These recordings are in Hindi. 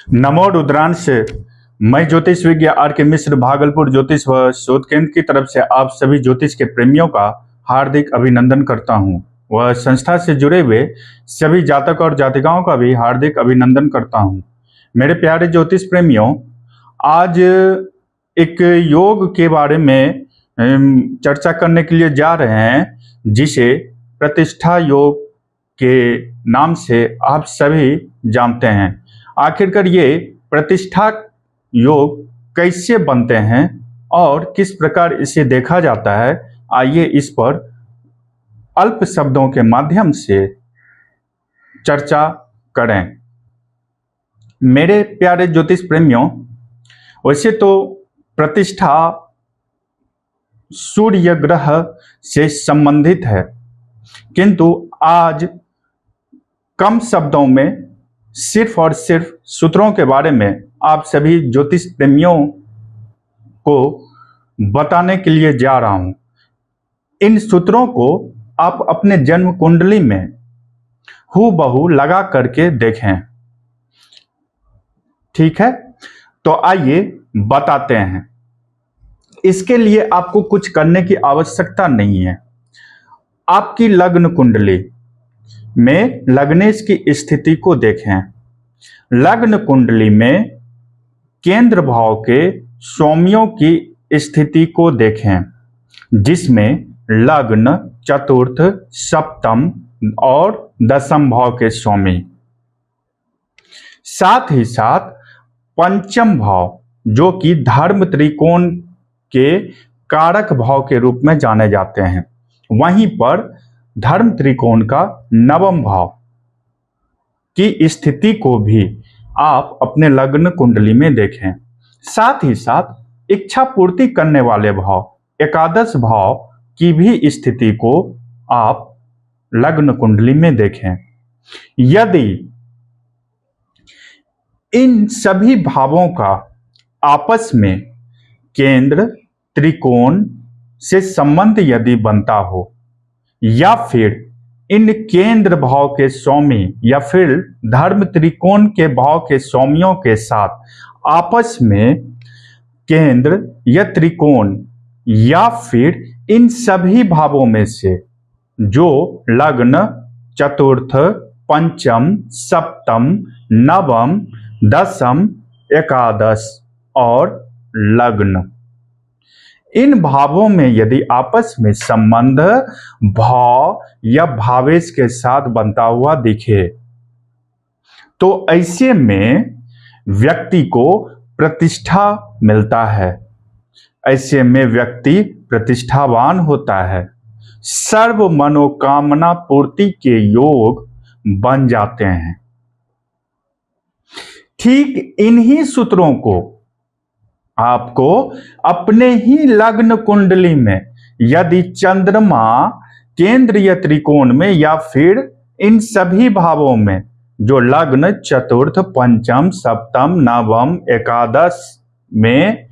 नमो रुद्रांश। मैं ज्योतिष विज्ञ आर के मिश्र भागलपुर ज्योतिष व शोध केंद्र की तरफ से आप सभी ज्योतिष के प्रेमियों का हार्दिक अभिनंदन करता हूं। वह संस्था से जुड़े हुए सभी जातक और जातिकाओं का भी हार्दिक अभिनंदन करता हूं। मेरे प्यारे ज्योतिष प्रेमियों, आज एक योग के बारे में चर्चा करने के लिए जा रहे हैं, जिसे प्रतिष्ठा योग के नाम से आप सभी जानते हैं। आखिरकार ये प्रतिष्ठा योग कैसे बनते हैं और किस प्रकार इसे देखा जाता है, आइए इस पर अल्प शब्दों के माध्यम से चर्चा करें। मेरे प्यारे ज्योतिष प्रेमियों, वैसे तो प्रतिष्ठा सूर्य ग्रह से संबंधित है, किंतु आज कम शब्दों में सिर्फ और सिर्फ सूत्रों के बारे में आप सभी ज्योतिष प्रेमियों को बताने के लिए जा रहा हूं। इन सूत्रों को आप अपने जन्म कुंडली में हूबहू लगा करके देखें। ठीक है, तो आइए बताते हैं। इसके लिए आपको कुछ करने की आवश्यकता नहीं है। आपकी लग्न कुंडली में लग्नेश की स्थिति को देखें। लग्न कुंडली में केंद्र भाव के स्वामियों की स्थिति को देखें, जिसमें लग्न, चतुर्थ, सप्तम और दशम भाव के स्वामी, साथ ही साथ पंचम भाव जो कि धर्म त्रिकोण के कारक भाव के रूप में जाने जाते हैं, वहीं पर धर्म त्रिकोण का नवम भाव की स्थिति को भी आप अपने लग्न कुंडली में देखें। साथ ही साथ इच्छा पूर्ति करने वाले भाव एकादश भाव की भी स्थिति को आप लग्न कुंडली में देखें। यदि इन सभी भावों का आपस में केंद्र त्रिकोण से संबंध यदि बनता हो, या फिर इन केंद्र भाव के स्वामी या फिर धर्म त्रिकोण के भाव के स्वामियों के साथ आपस में केंद्र या त्रिकोण या फिर इन सभी भावों में से जो लग्न, चतुर्थ, पंचम, सप्तम, नवम, दशम, एकादश और लग्न, इन भावों में यदि आपस में संबंध भाव या भावेश के साथ बनता हुआ दिखे, तो ऐसे में व्यक्ति को प्रतिष्ठा मिलता है। ऐसे में व्यक्ति प्रतिष्ठावान होता है। सर्व मनोकामना पूर्ति के योग बन जाते हैं। ठीक इन्हीं सूत्रों को आपको अपने ही लग्न कुंडली में यदि चंद्रमा केंद्र या त्रिकोण में या फिर इन सभी भावों में जो लग्न, चतुर्थ, पंचम, सप्तम, नवम, एकादश में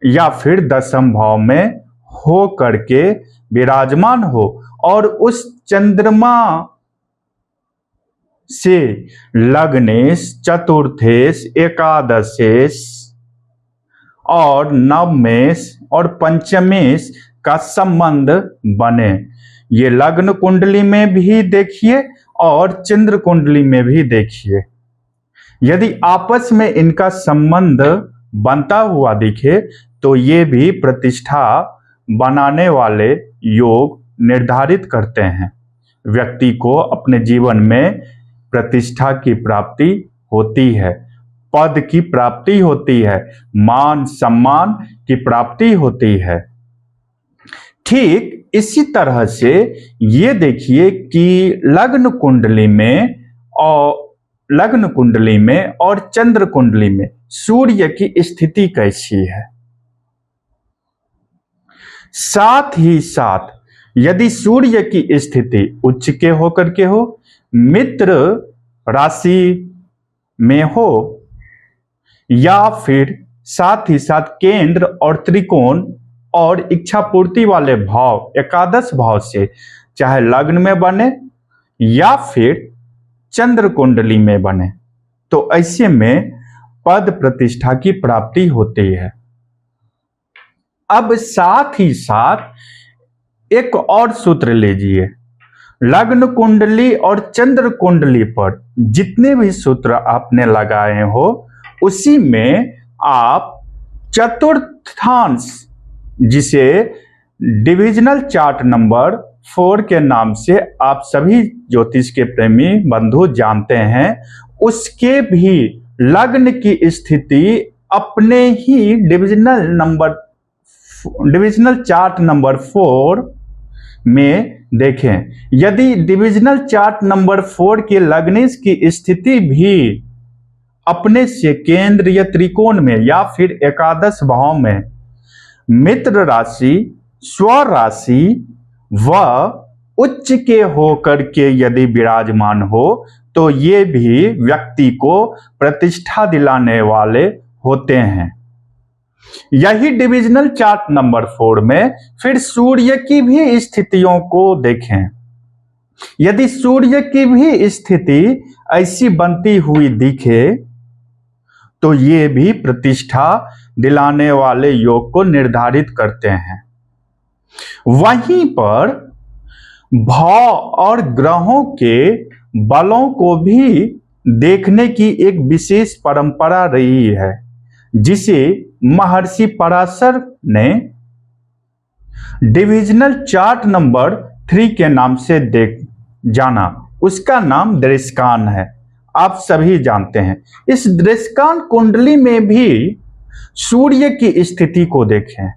या फिर दशम भाव में हो करके विराजमान हो और उस चंद्रमा से लग्नेश, चतुर्थेश, एकादशेश और नवमेश और पंचमेश का संबंध बने। ये लग्न कुंडली में भी देखिए और चंद्र कुंडली में भी देखिए। यदि आपस में इनका संबंध बनता हुआ दिखे तो ये भी प्रतिष्ठा बनाने वाले योग निर्धारित करते हैं। व्यक्ति को अपने जीवन में प्रतिष्ठा की प्राप्ति होती है, पद की प्राप्ति होती है, मान सम्मान की प्राप्ति होती है। ठीक इसी तरह से ये देखिए कि लग्न कुंडली में और चंद्र कुंडली में सूर्य की स्थिति कैसी है। साथ ही साथ यदि सूर्य की स्थिति उच्च के होकर के हो, मित्र राशि में हो, या फिर साथ ही साथ केंद्र और त्रिकोण और इच्छा पूर्ति वाले भाव एकादश भाव से चाहे लग्न में बने या फिर चंद्र कुंडली में बने, तो ऐसे में पद प्रतिष्ठा की प्राप्ति होती है। अब साथ ही साथ एक और सूत्र लीजिए। लग्न कुंडली और चंद्र कुंडली पर जितने भी सूत्र आपने लगाए हो उसी में आप चतुर्थांश, जिसे डिविजनल चार्ट नंबर 4 के नाम से आप सभी ज्योतिष के प्रेमी बंधु जानते हैं, उसके भी लग्न की स्थिति अपने ही डिविजनल चार्ट नंबर 4 में देखें। यदि डिविजनल चार्ट नंबर 4 के लग्नेश की स्थिति भी अपने से केंद्र या त्रिकोण में या फिर एकादश भाव में मित्र राशि, स्वराशि व उच्च के होकर के यदि विराजमान हो तो ये भी व्यक्ति को प्रतिष्ठा दिलाने वाले होते हैं। यही डिविजनल चार्ट नंबर 4 में फिर सूर्य की भी स्थितियों को देखें। यदि सूर्य की भी स्थिति ऐसी बनती हुई दिखे तो ये भी प्रतिष्ठा दिलाने वाले योग को निर्धारित करते हैं। वहीं पर भाव और ग्रहों के बलों को भी देखने की एक विशेष परंपरा रही है, जिसे महर्षि पराशर ने डिविजनल चार्ट नंबर 3 के नाम से जाना। उसका नाम दृष्कान है, आप सभी जानते हैं। इस दृष्कान कुंडली में भी सूर्य की स्थिति को देखें।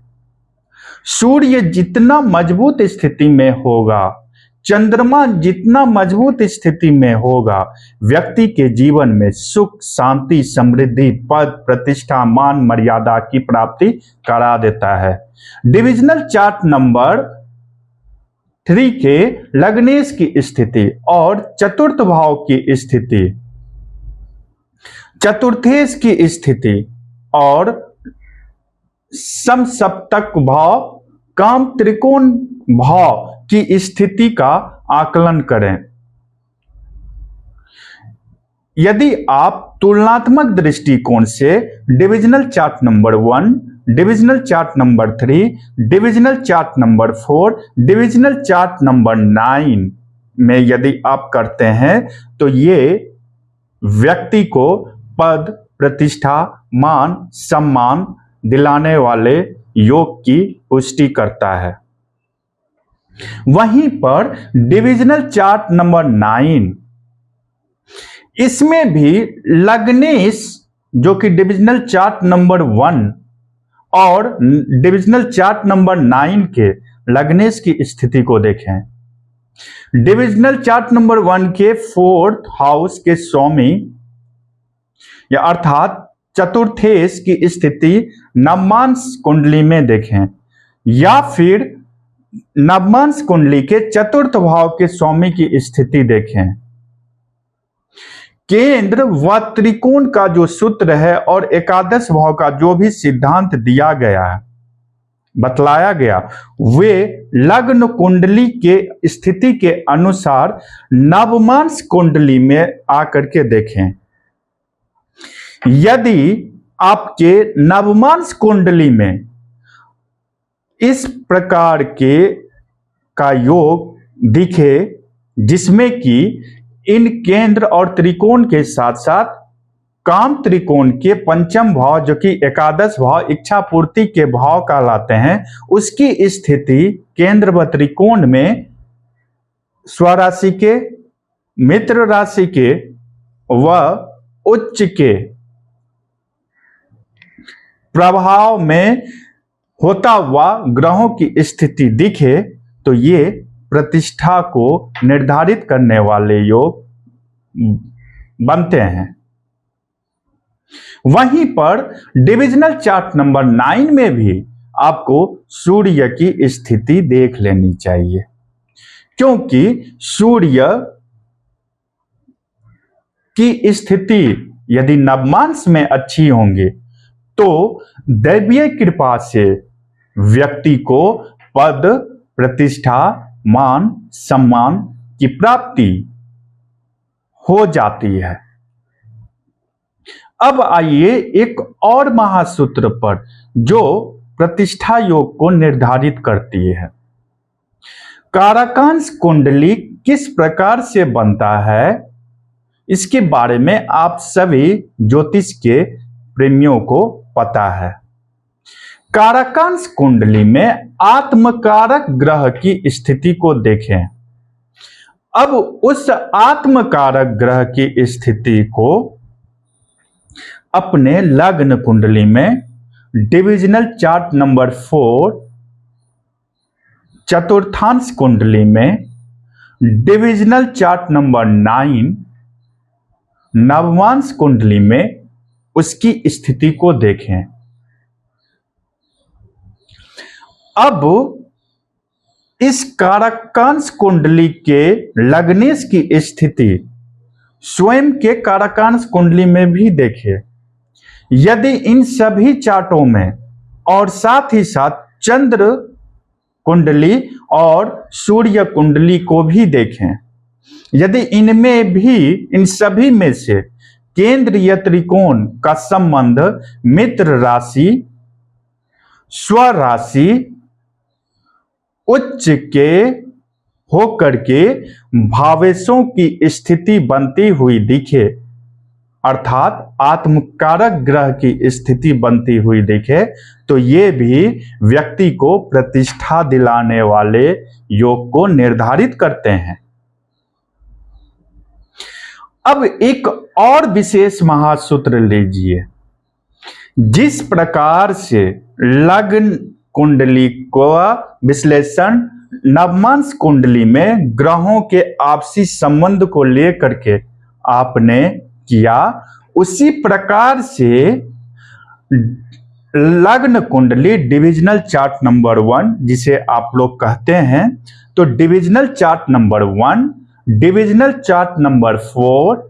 सूर्य जितना मजबूत स्थिति में होगा, चंद्रमा जितना मजबूत स्थिति में होगा, व्यक्ति के जीवन में सुख, शांति, समृद्धि, पद, प्रतिष्ठा, मान, मर्यादा की प्राप्ति करा देता है। डिविजनल चार्ट नंबर 3 के लग्नेश की स्थिति और चतुर्थ भाव की स्थिति, चतुर्थेश की स्थिति और समसप्तक भाव, काम त्रिकोण भाव की स्थिति का आकलन करें। यदि आप तुलनात्मक दृष्टिकोण से divisional chart number 1, divisional chart number 3, divisional chart number 4, divisional chart number 9 में यदि आप करते हैं तो ये व्यक्ति को पद, प्रतिष्ठा, मान, सम्मान दिलाने वाले योग की पुष्टि करता है। वहीं पर डिविजनल चार्ट नंबर 9, इसमें भी लग्नेश जो कि डिविजनल चार्ट नंबर 1 और डिविजनल चार्ट नंबर 9 के लग्नेश की स्थिति को देखें। डिविजनल चार्ट नंबर 1 के 4th हाउस के स्वामी या अर्थात चतुर्थेश की स्थिति नवमांश कुंडली में देखें, या फिर नवमांश कुंडली के चतुर्थ भाव के स्वामी की स्थिति देखें। केंद्र व त्रिकोण का जो सूत्र है और एकादश भाव का जो भी सिद्धांत दिया गया है, बतलाया गया, वे लग्न कुंडली के स्थिति के अनुसार नवमांश कुंडली में आकर के देखें। यदि आपके नवमांश कुंडली में इस प्रकार के का योग दिखे, जिसमें कि इन केंद्र और त्रिकोण के साथ साथ काम त्रिकोण के पंचम भाव जो कि एकादश भाव इच्छा पूर्ति के भाव कहलाते हैं, उसकी स्थिति केंद्र व त्रिकोण में स्वराशि के, मित्र राशि के व उच्च के प्रभाव में होता हुआ ग्रहों की स्थिति दिखे तो ये प्रतिष्ठा को निर्धारित करने वाले योग बनते हैं। वहीं पर डिविजनल चार्ट नंबर 9 में भी आपको सूर्य की स्थिति देख लेनी चाहिए, क्योंकि सूर्य की स्थिति यदि नवमांश में अच्छी होंगी तो दैवीय कृपा से व्यक्ति को पद, प्रतिष्ठा, मान, सम्मान की प्राप्ति हो जाती है। अब आइए एक और महासूत्र पर जो प्रतिष्ठा योग को निर्धारित करती है। कारकांश कुंडली किस प्रकार से बनता है, इसके बारे में आप सभी ज्योतिष के प्रेमियों को पता है। कारकांश कुंडली में आत्मकारक ग्रह की स्थिति को देखें। अब उस आत्मकारक ग्रह की स्थिति को अपने लग्न कुंडली में डिविजनल चार्ट नंबर 4, चतुर्थांश कुंडली में डिविजनल चार्ट नंबर 9, नवमांश कुंडली में उसकी स्थिति को देखें। अब इस कारकांश कुंडली के लग्नेश की स्थिति स्वयं के कारकांश कुंडली में भी देखें। यदि इन सभी चार्टों में और साथ ही साथ चंद्र कुंडली और सूर्य कुंडली को भी देखें, यदि इनमें भी इन सभी में से केंद्रीय त्रिकोण का संबंध मित्र राशि, स्वराशि, उच्च के होकर के भावेशों की स्थिति बनती हुई दिखे, अर्थात आत्मकारक ग्रह की स्थिति बनती हुई दिखे, तो ये भी व्यक्ति को प्रतिष्ठा दिलाने वाले योग को निर्धारित करते हैं। अब एक और विशेष महासूत्र लीजिए। जिस प्रकार से लग्न कुंडली को विश्लेषण नवमांश कुंडली में ग्रहों के आपसी संबंध को लेकर के आपने किया, उसी प्रकार से लग्न कुंडली डिविजनल चार्ट नंबर 1 जिसे आप लोग कहते हैं, तो divisional chart number 1, divisional chart number 4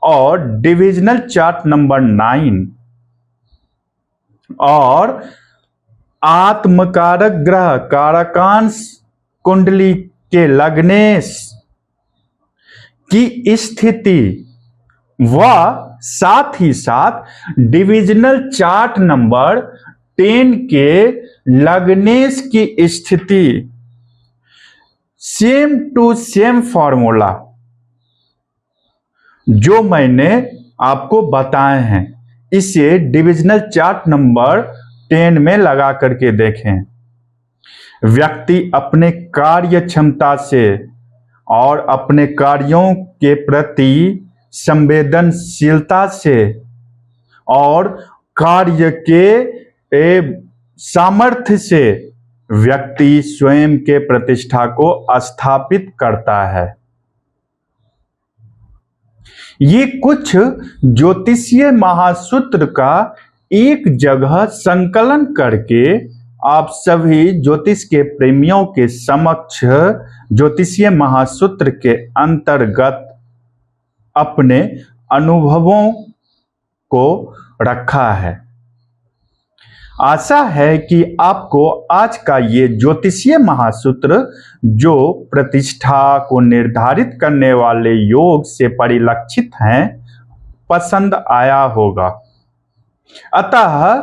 और डिविजनल चार्ट नंबर 9 और आत्मकारक ग्रह कारकांश कुंडली के लग्नेश की स्थिति व साथ ही साथ डिविजनल चार्ट नंबर 10 के लग्नेश की स्थिति सेम टू सेम फॉर्मूला जो मैंने आपको बताए हैं, इसे डिविजनल चार्ट नंबर 10 में लगा करके देखें। व्यक्ति अपने कार्य क्षमता से और अपने कार्यों के प्रति संवेदनशीलता से और कार्य के सामर्थ्य से व्यक्ति स्वयं के प्रतिष्ठा को स्थापित करता है। ये कुछ ज्योतिषीय महासूत्र का एक जगह संकलन करके आप सभी ज्योतिष के प्रेमियों के समक्ष ज्योतिषीय महासूत्र के अंतर्गत अपने अनुभवों को रखा है। आशा है कि आपको आज का ये ज्योतिषीय महासूत्र जो प्रतिष्ठा को निर्धारित करने वाले योग से परिलक्षित हैं, पसंद आया होगा। अतः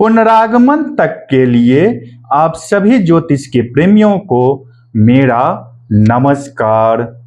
पुनरागमन तक के लिए आप सभी ज्योतिष के प्रेमियों को मेरा नमस्कार।